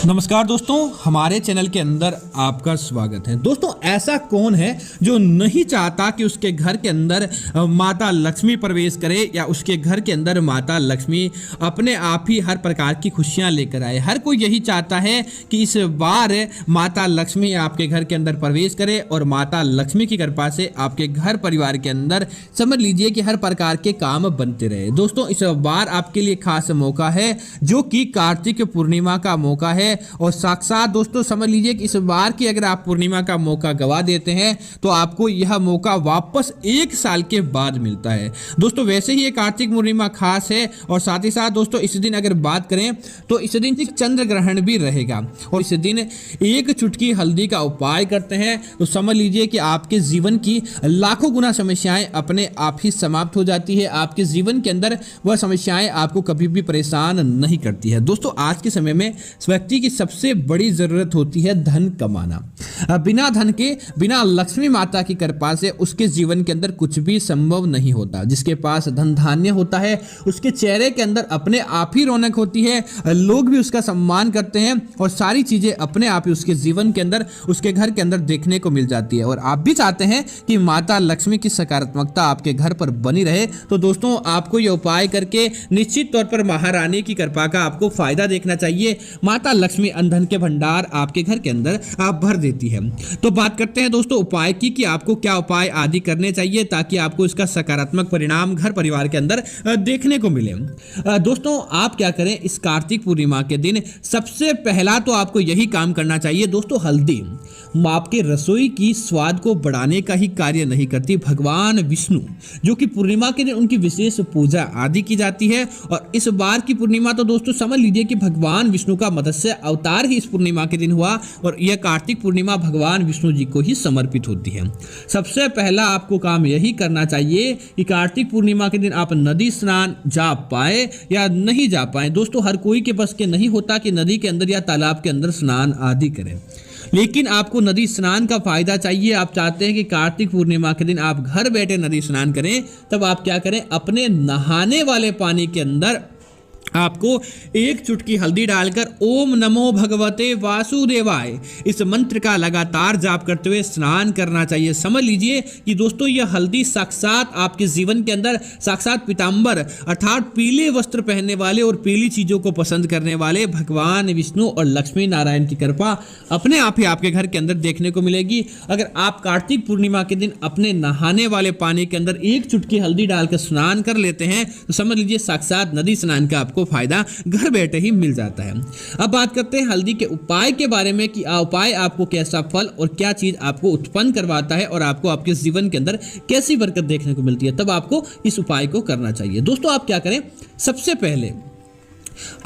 नमस्कार दोस्तों, हमारे चैनल के अंदर आपका स्वागत है। दोस्तों, ऐसा कौन है जो नहीं चाहता कि उसके घर के अंदर माता लक्ष्मी प्रवेश करे या उसके घर के अंदर माता लक्ष्मी अपने आप ही हर प्रकार की खुशियां लेकर आए। हर कोई यही चाहता है कि इस बार माता लक्ष्मी आपके घर के अंदर प्रवेश करे और माता लक्ष्मी की कृपा से आपके घर परिवार के अंदर समझ लीजिए कि हर प्रकार के काम बनते रहे। दोस्तों, इस बार आपके लिए खास मौका है जो कि कार्तिक पूर्णिमा का मौका है और साक्षात दोस्तों समझ लीजिए कि इस बार की अगर आप पूर्णिमा का मौका गवा देते हैं तो आपको यह मौका वापस 1 साल के बाद मिलता है। दोस्तों, वैसे ही ये कार्तिक पूर्णिमा खास है और साथ ही साथ दोस्तों इस दिन अगर बात करें तो इस दिन चंद्र ग्रहण भी रहेगा और इस दिन एक चुटकी हल्दी का उपाय करते हैं तो समझ लीजिए कि आपके जीवन की लाखों गुना समस्याएं अपने आप ही समाप्त हो जाती है। आपके जीवन के अंदर वह समस्याएं आपको कभी भी परेशान नहीं करती है। दोस्तों, आज के समय में व्यक्ति की सबसे बड़ी जरूरत होती है धन कमाना। बिना धन के, बिना लक्ष्मी माता की कृपा से उसके जीवन के अंदर कुछ भी संभव नहीं होता। जिसके पास धन धान्य होता है उसके चेहरे के अंदर अपने आप ही रौनक होती है, लोग भी उसका सम्मान करते हैं और सारी चीजें अपने आप ही उसके जीवन के अंदर, उसके घर के अंदर देखने को मिल जाती है। और आप भी चाहते हैं कि माता लक्ष्मी की सकारात्मकता आपके घर पर बनी रहे तो दोस्तों आपको यह उपाय करके निश्चित तौर पर महारानी की कृपा का आपको फायदा देखना चाहिए। माता लक्ष्मी धन के भंडार आपके घर के अंदर आप भर देती है। तो बात करते हैं दोस्तों उपाय की कि आपको क्या उपाय आदि करने चाहिए ताकि आपको इसका सकारात्मक परिणाम घर परिवार के अंदर देखने को मिले। दोस्तों, आप क्या करें इस कार्तिक पूर्णिमा के दिन, सबसे पहला तो आपको यही काम करना चाहिए। दोस्तों, हल्दी आपके रसोई की स्वाद को बढ़ाने का ही कार्य नहीं करती। भगवान विष्णु जो कि पूर्णिमा के दिन उनकी विशेष पूजा आदि की जाती है और इस बार की पूर्णिमा तो दोस्तों समझ लीजिए कि भगवान विष्णु का मत्स्य अवतार ही इस पूर्णिमा के दिन हुआ और यह कार्तिक पूर्णिमा भगवान विष्णु जी को ही समर्पित होती है। सबसे पहला आपको काम यही करना चाहिए कि कार्तिक पूर्णिमा के दिन आप नदी स्नान जा पाए या नहीं जा पाए। दोस्तों, हर कोई के बस के नहीं होता कि नदी के अंदर या तालाब के अंदर स्नान आदि करें, लेकिन आपको नदी स्नान का फायदा चाहिए। आप चाहते हैं कि कार्तिक पूर्णिमा के दिन आप घर बैठे नदी स्नान करें, तब आप क्या करें, अपने नहाने वाले पानी के अंदर आपको एक चुटकी हल्दी डालकर ओम नमो भगवते वासुदेवाय इस मंत्र का लगातार जाप करते हुए स्नान करना चाहिए। समझ लीजिए कि दोस्तों यह हल्दी साक्षात आपके जीवन के अंदर साक्षात पीतांबर अर्थात पीले वस्त्र पहनने वाले और पीली चीजों को पसंद करने वाले भगवान विष्णु और लक्ष्मी नारायण की कृपा अपने आप ही आपके घर के अंदर देखने को मिलेगी। अगर आप कार्तिक पूर्णिमा के दिन अपने नहाने वाले पानी के अंदर एक चुटकी हल्दी डालकर स्नान कर लेते हैं तो समझ लीजिए साक्षात नदी स्नान का आपको फायदा घर बैठे ही मिल जाता है। अब बात करते हैं हल्दी के उपाय के बारे में कि उपाय आपको कैसा फल और क्या चीज आपको उत्पन्न करवाता है और आपको आपके जीवन के अंदर कैसी बरकत देखने को मिलती है। तब आपको इस उपाय को करना चाहिए। दोस्तों, आप क्या करें, सबसे पहले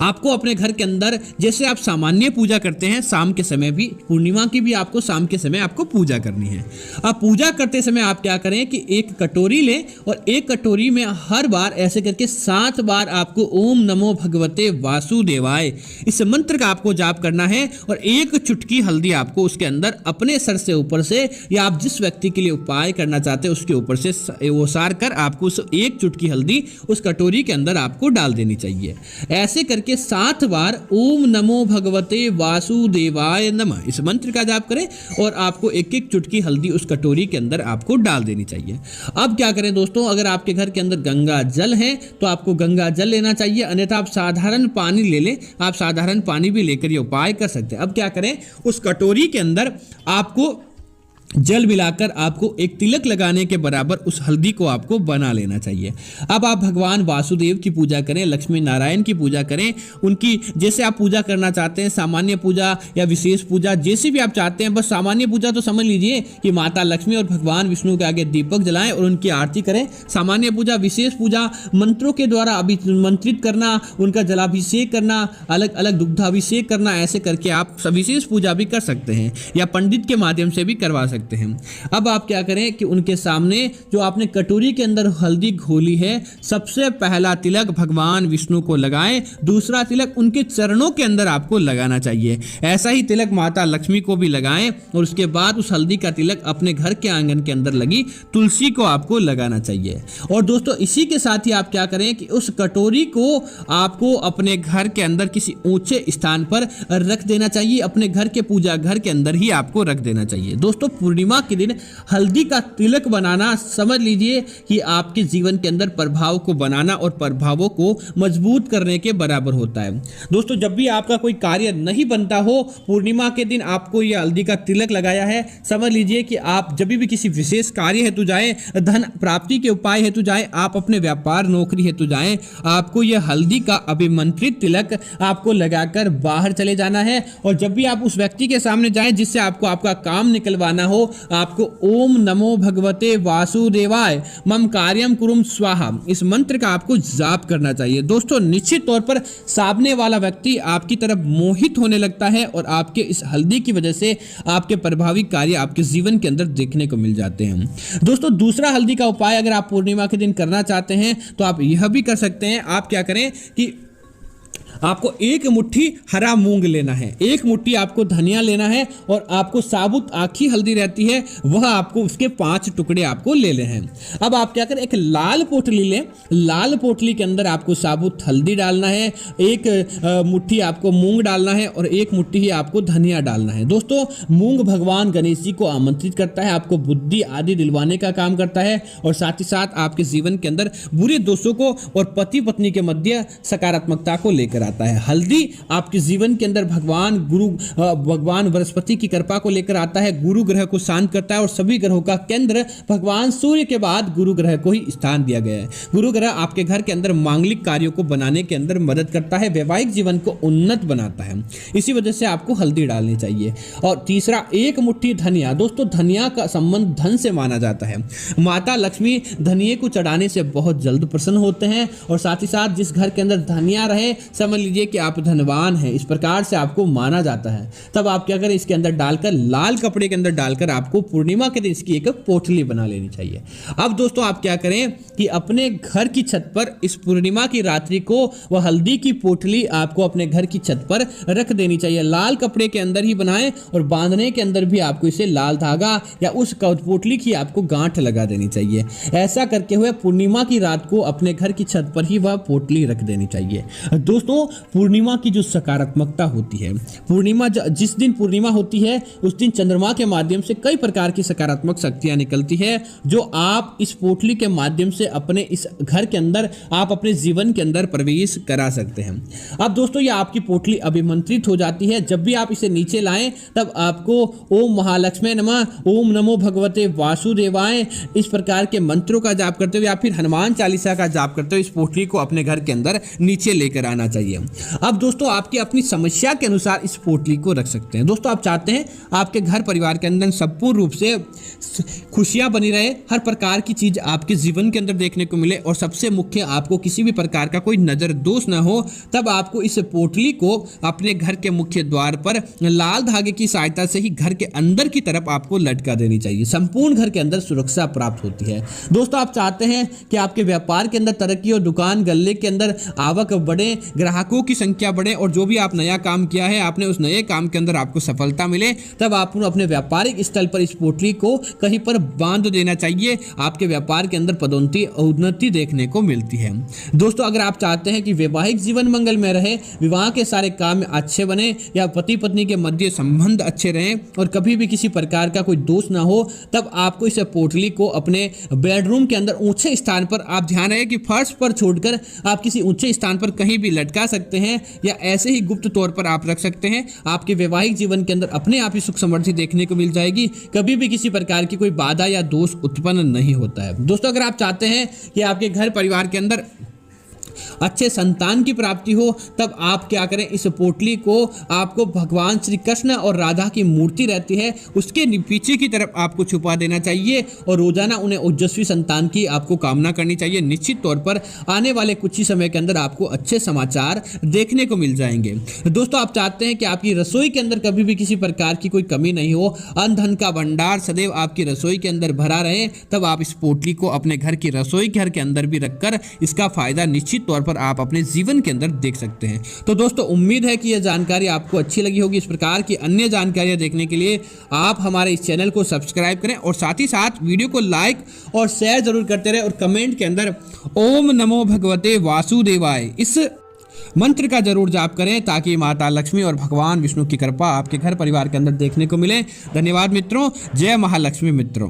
आपको अपने घर के अंदर जैसे आप सामान्य पूजा करते हैं शाम के समय भी, पूर्णिमा की भी आपको शाम के समय आपको पूजा करनी है। अब पूजा करते समय आप क्या करें कि एक कटोरी लें और एक कटोरी में हर बार ऐसे करके 7 बार आपको ओम नमो भगवते वासुदेवाय इस मंत्र का आपको जाप करना है और एक चुटकी हल्दी आपको उसके अंदर अपने सर से ऊपर से या आप जिस व्यक्ति के लिए उपाय करना चाहते हैं उसके ऊपर से ओसार कर आपको उस एक चुटकी हल्दी उस कटोरी के अंदर आपको डाल देनी चाहिए। ऐसे करके 7 बार ओम नमो भगवते वासुदेवाय नमः इस मंत्र का जाप करें और आपको एक एक चुटकी हल्दी उस कटोरी के अंदर आपको डाल देनी चाहिए। अब क्या करें दोस्तों, अगर आपके घर के अंदर गंगा जल है तो आपको गंगा जल लेना चाहिए, अन्यथा आप साधारण पानी ले लें। आप साधारण पानी भी लेकर ये उपाय कर सकते हैं। अब क्या करें, उस कटोरी के अंदर आपको जल मिलाकर आपको एक तिलक लगाने के बराबर उस हल्दी को आपको बना लेना चाहिए। अब आप भगवान वासुदेव की पूजा करें, लक्ष्मी नारायण की पूजा करें, उनकी जैसे आप पूजा करना चाहते हैं, सामान्य पूजा या विशेष पूजा जैसी भी आप चाहते हैं। बस सामान्य पूजा तो समझ लीजिए कि माता लक्ष्मी और भगवान विष्णु के आगे दीपक जलाएं और उनकी आरती करें। सामान्य पूजा, विशेष पूजा मंत्रों के द्वारा अभिमंत्रित करना, उनका जलाभिषेक करना, अलग अलग दुग्धाभिषेक करना, ऐसे करके आप विशेष पूजा भी कर सकते हैं या पंडित के माध्यम से भी करवा सकते हैं। सकते हैं। अब आप क्या करें कि उनके सामने जो आपने कटोरी के अंदर हल्दी घोली है, सबसे पहला तिलक भगवान विष्णु को लगाएं, दूसरा तिलक उनके चरणों के अंदर आपको लगाना चाहिए। ऐसा ही तिलक माता लक्ष्मी को भी लगाएं और उसके बाद उस हल्दी का तिलक अपने घर के आंगन के अंदर लगी तुलसी को आपको लगाना चाहिए। और दोस्तों इसी के साथ ही आप क्या करें कि उस कटोरी को आपको अपने घर के अंदर किसी ऊंचे स्थान पर रख देना चाहिए, अपने घर के पूजा घर के अंदर ही आपको रख देना चाहिए। दोस्तों पूर्णिमा के दिन हल्दी का तिलक बनाना समझ लीजिए कि आपके जीवन के अंदर प्रभाव को बनाना और प्रभावों को मजबूत करने के बराबर होता है। दोस्तों जब भी आपका कोई कार्य नहीं बनता हो, पूर्णिमा के दिन आपको यह हल्दी का तिलक लगाया है, समझ लीजिए कि आप जब भी किसी विशेष कार्य हेतु जाएं, धन प्राप्ति के उपाय हेतु जाएं, आप अपने व्यापार नौकरी हेतु जाएं, आपको यह हल्दी का अभिमंत्रित तिलक आपको लगाकर बाहर चले जाना है। और जब भी आप उस व्यक्ति के सामने जाएं जिससे आपको आपका काम निकलवाना हो, आपको ओम नमो भगवते वासुदेवाय मम कार्यम कुरुम स्वाहा इस मंत्र का आपको जाप करना चाहिए। दोस्तों निश्चित तौर पर सामने वाला व्यक्ति आपकी तरफ मोहित होने लगता है और आपके इस हल्दी की वजह से आपके प्रभावी कार्य आपके जीवन के अंदर देखने को मिल जाते हैं। दोस्तों दूसरा हल्दी का उपाय अगर आप पूर्णिमा के दिन करना चाहते हैं तो आप यह भी कर सकते हैं। आप क्या करें कि आपको एक मुट्ठी हरा मूंग लेना है, एक मुट्ठी आपको धनिया लेना है और आपको साबुत आखी हल्दी रहती है वह आपको उसके 5 टुकड़े आपको ले लेने हैं। अब आप क्या करें, एक लाल पोटली लें, लाल पोटली के अंदर आपको साबुत हल्दी डालना है, एक मुट्ठी आपको मूंग डालना है और एक मुट्ठी ही आपको धनिया डालना है। दोस्तों मूंग भगवान गणेश जी को आमंत्रित करता है, आपको बुद्धि आदि दिलवाने का काम करता है और साथ ही साथ आपके जीवन के अंदर बुरे दोषों को और पति पत्नी के मध्य सकारात्मकता को लेकर आता है। हल्दी आपके जीवन के अंदर भगवान बृहस्पति की कृपा को लेकर आता है, गुरु ग्रह को शांत करता है और सभी ग्रहों का केंद्र भगवान सूर्य के बाद गुरु ग्रह को ही स्थान दिया गया है। गुरु ग्रह आपके घर के अंदर मांगलिक कार्यों को बनाने के अंदर मदद करता है, वैवाहिक जीवन को उन्नत बनाता है, इसी वजह से आपको हल्दी डालनी चाहिए। और तीसरा एक मुट्ठी धनिया। दोस्तों धनिया का संबंध धन से माना जाता है, माता लक्ष्मी धनिये को चढ़ाने से बहुत जल्द प्रसन्न होते हैं और साथ ही साथ जिस घर के अंदर धनिया रहे समझ लीजिए कि आप धनवान हैं, इस प्रकार से आपको माना जाता है। तब आप क्या करें, इसके अंदर डालकर लाल कपड़े के अंदर डालकर आपको पूर्णिमा के दिन इसकी एक पोटली बना लेनी चाहिए। अब दोस्तों आप क्या करें कि अपने घर की छत पर इस पूर्णिमा की रात्रि को वह हल्दी की पोटली आपको अपने घर की छत पर रख देनी चाहिए। लाल कपड़े के अंदर ही बनाएं और बांधने के अंदर भी आपको इसे लाल धागा या उस पोटली की आपको गांठ लगा देनी चाहिए। ऐसा करके हुए पूर्णिमा की रात को अपने घर की छत पर ही वह पोटली रख देनी चाहिए। दोस्तों पूर्णिमा की जो सकारात्मकता होती है, पूर्णिमा जिस दिन पूर्णिमा होती है उस दिन चंद्रमा के माध्यम से कई प्रकार की सकारात्मक शक्तियां निकलती है जो आप इस पोटली के माध्यम से अपने इस घर के अंदर आप अपने जीवन के अंदर प्रवेश करा सकते हैं। अब दोस्तों ये आपकी पोटली अभिमंत्रित हो जाती है। जब भी आप इसे नीचे लाएं तब आपको ओम महालक्ष्मी नमः, ओम नमो भगवते वासुदेवाय इस प्रकार के मंत्रों का जाप करते हुए या फिर हनुमान चालीसा का जाप करते हुए इस पोटली को अपने घर के अंदर नीचे लेकर आना चाहिए। अब दोस्तों आपकी अपनी समस्या के अनुसार इस पोटली को रख सकते हैं। दोस्तों आप चाहते हैं आपके घर परिवार के अंदर संपूर्ण रूप से खुशियां बनी रहे, हर प्रकार की चीज आपके जीवन के अंदर देखने को मिले और सबसे मुख्य आपको किसी भी प्रकार का कोई नजर दोष न हो, तब आपको इस पोटली को अपने घर के मुख्य द्वार पर लाल धागे की सहायता से ही घर के अंदर की तरफ आपको लटका देनी चाहिए। संपूर्ण घर के अंदर सुरक्षा प्राप्त होती है। दोस्तों आप चाहते हैं कि आपके व्यापार के अंदर तरक्की और दुकान गल्ले के अंदर आवक बढ़े, ग्राहकों की संख्या बढ़े और जो भी आप नया काम किया है आपने उस नए काम के अंदर आपको सफलता मिले, तब आपको अपने व्यापारिक स्थल पर इस पोटली को कहीं पर बांध देना चाहिए। आपके व्यापार के अंदर पदोन्नति उन्नति देखने को मिलती है। दोस्तों अगर आप चाहते हैं कि वैवाहिक जीवन मंगल में रहे, विवाह के सारे काम अच्छे बने या पति पत्नी के मध्य संबंध अच्छे रहें और कभी भी किसी प्रकार का कोई दोष ना हो, तब आपको इस पोटली को अपने बेडरूम के अंदर ऊंचे स्थान पर, आप ध्यान रहे कि फर्श पर छोड़कर आप किसी ऊंचे स्थान पर कहीं भी लटका सकते हैं या ऐसे ही गुप्त तौर पर आप रख सकते हैं। आपके वैवाहिक जीवन के अंदर अपने आप ही सुख समृद्धि देखने को मिल जाएगी, कभी भी किसी प्रकार की कोई बाधा या दोष उत्पन्न नहीं होता है। दोस्तों अगर आप चाहते हैं कि आपके घर परिवार के अंदर अच्छे संतान की प्राप्ति हो, तब आप क्या करें, इस पोटली को आपको भगवान श्री कृष्ण और राधा की मूर्ति रहती है उसके पीछे की तरफ आपको छुपा देना चाहिए और रोजाना उन्हें ओजस्वी संतान की आपको कामना करनी चाहिए। निश्चित तौर पर आने वाले कुछ ही समय के अंदर आपको अच्छे समाचार देखने को मिल जाएंगे। दोस्तों, आप चाहते हैं कि आपकी रसोई के अंदर कभी भी किसी प्रकार की कोई कमी नहीं हो, अन्न धन का भंडार सदैव आपकी रसोई के अंदर भरा रहे, तब आप इस पोटली को अपने घर की रसोई घर के अंदर भी रखकर इसका फायदा निश्चित तौर पर आप अपने जीवन के अंदर देख सकते हैं। तो दोस्तों, उम्मीद है कि यह जानकारी आपको अच्छी लगी होगी। इस प्रकार की अन्य जानकारियां देखने के लिए आप हमारे इस चैनल को सब्सक्राइब करें और साथ ही साथ वीडियो को लाइक और शेयर जरूर करते रहे और कमेंट के अंदर ओम नमो भगवते वासुदेवाय इस मंत्र का जरूर जाप करें, ताकि माता लक्ष्मी और भगवान विष्णु की कृपा आपके घर परिवार के अंदर देखने को मिले। धन्यवाद मित्रों। जय महालक्ष्मी मित्रों।